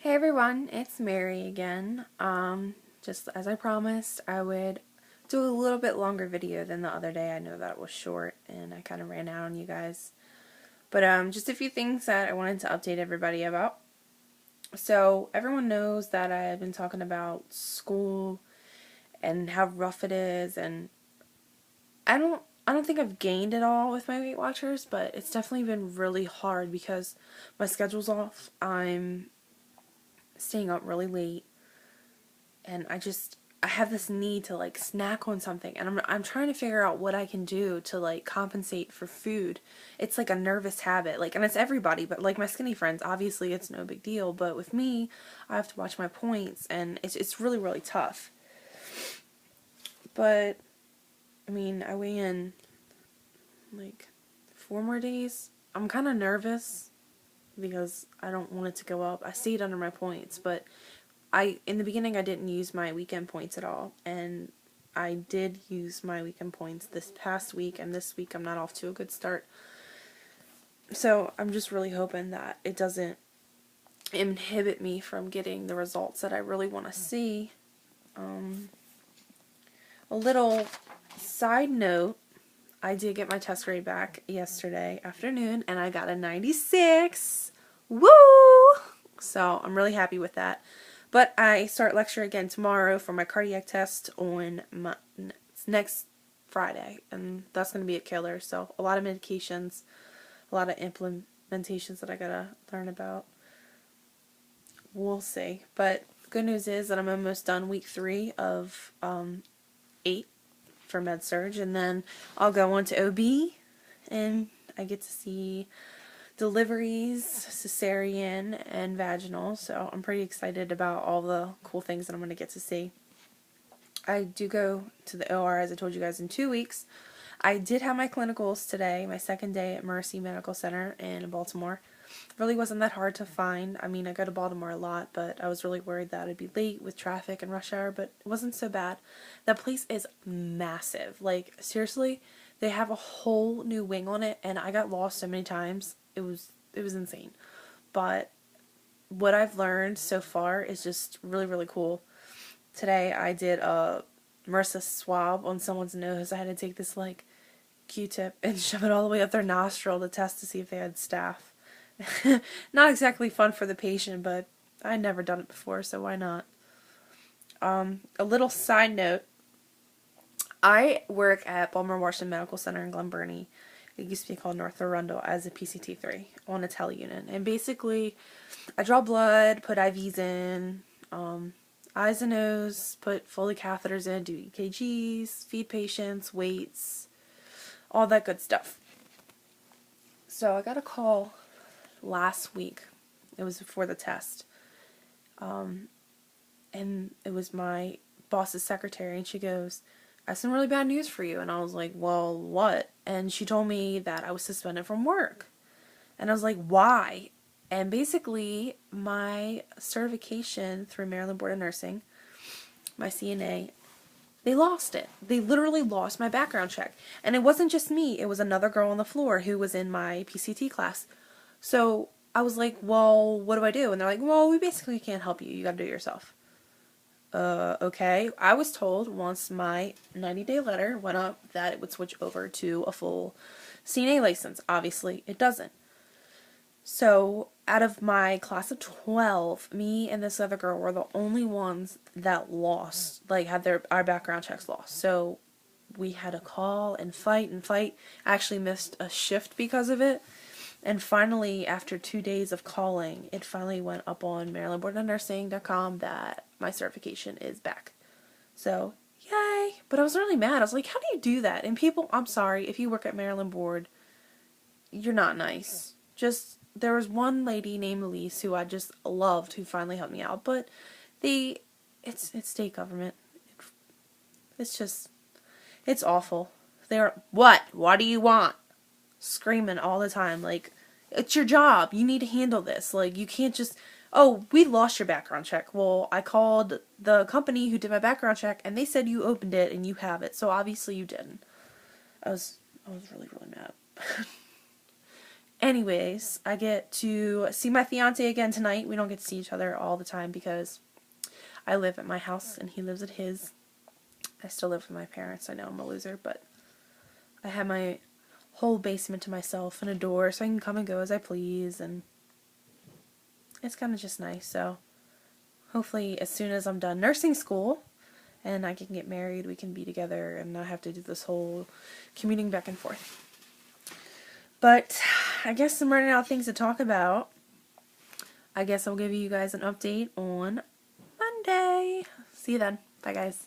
Hey everyone, it's Mary again. Just as I promised, I would do a little bit longer video than the other day. I know that it was short and I kind of ran out on you guys. But just a few things that I wanted to update everybody about. So everyone knows that I've been talking about school and how rough it is, and I don't think I've gained it all with my Weight Watchers, but it's definitely been really hard because my schedule's off. I'm staying up really late, and I have this need to like snack on something, and I'm trying to figure out what I can do to like compensate for food. It's like a nervous habit, like, and it's everybody, but like my skinny friends, obviously it's no big deal, but with me, I have to watch my points, and it's really tough. But I mean, I weigh in like 4 more days. I'm kind of nervous because I don't want it to go up. I stayed under my points, but in the beginning I didn't use my weekend points at all, and I did use my weekend points this past week, and this week I'm not off to a good start. So I'm just really hoping that it doesn't inhibit me from getting the results that I really want to see. A little side note, I did get my test grade back yesterday afternoon, and I got a 96. Woo! So I'm really happy with that. But I start lecture again tomorrow for my cardiac test on next Friday, and that's going to be a killer. So a lot of medications, a lot of implementations that I gotta learn about. We'll see. But good news is that I'm almost done week 3 of 8 for med-surg, and then I'll go on to OB, and I get to see deliveries, cesarean, and vaginal, so I'm pretty excited about all the cool things that I'm going to get to see. I do go to the OR, as I told you guys, in 2 weeks. I did have my clinicals today, my second day at Mercy Medical Center in Baltimore. Really wasn't that hard to find. I mean, I go to Baltimore a lot, but I was really worried that I'd be late with traffic and rush hour, but it wasn't so bad. That place is massive. Like, seriously, they have a whole new wing on it, and I got lost so many times. It was insane. But what I've learned so far is just really cool. Today I did a MRSA swab on someone's nose. I had to take this like Q-tip and shove it all the way up their nostril to test to see if they had staph. Not exactly fun for the patient, but I'd never done it before, so why not? A little side note, I work at Baltimore Washington Medical Center in Glen Burnie. It used to be called North Arundel, as a PCT3 on a tele unit. And basically, I draw blood, put IVs in, eyes and nose, put Foley catheters in, do EKGs, feed patients, weights, all that good stuff. So I got a call last week. It was before the test. And it was my boss's secretary, and she goes, I have some really bad news for you. And I was like, well, what? And she told me that I was suspended from work. And I was like, why? And basically, my certification through Maryland Board of Nursing, my CNA, they lost it. They literally lost my background check. And it wasn't just me. It was another girl on the floor who was in my PCT class. So I was like, well, what do I do? And they're like, well, we basically can't help you. You got to do it yourself. Okay. I was told once my 90-day letter went up that it would switch over to a full CNA license. Obviously, it doesn't. So, out of my class of 12, me and this other girl were the only ones that lost, like, had our background checks lost. So, we had to call and fight and fight. I actually missed a shift because of it. And finally, after 2 days of calling, it finally went up on MarylandBoardOfNursing.com that my certification is back. So, yay! But I was really mad. I was like, how do you do that? And people, I'm sorry, if you work at Maryland Board, you're not nice. There was one lady named Elise who I just loved, who finally helped me out. But it's state government. It's awful. What do you want? Screaming all the time, like, it's your job, you need to handle this, like, you can't just, oh, we lost your background check. Well, I called the company who did my background check, and they said you opened it and you have it, so obviously you didn't. I was really mad. Anyways, I get to see my fiance again tonight. We don't get to see each other all the time because I live at my house and he lives at his. I still live with my parents. I know I'm a loser, but I have my whole basement to myself and a door so I can come and go as I please, and it's kind of just nice. So hopefully as soon as I'm done nursing school and I can get married, we can be together and not have to do this whole commuting back and forth. But I guess I'm running out of things to talk about. I guess I'll give you guys an update on Monday. See you then. Bye, guys.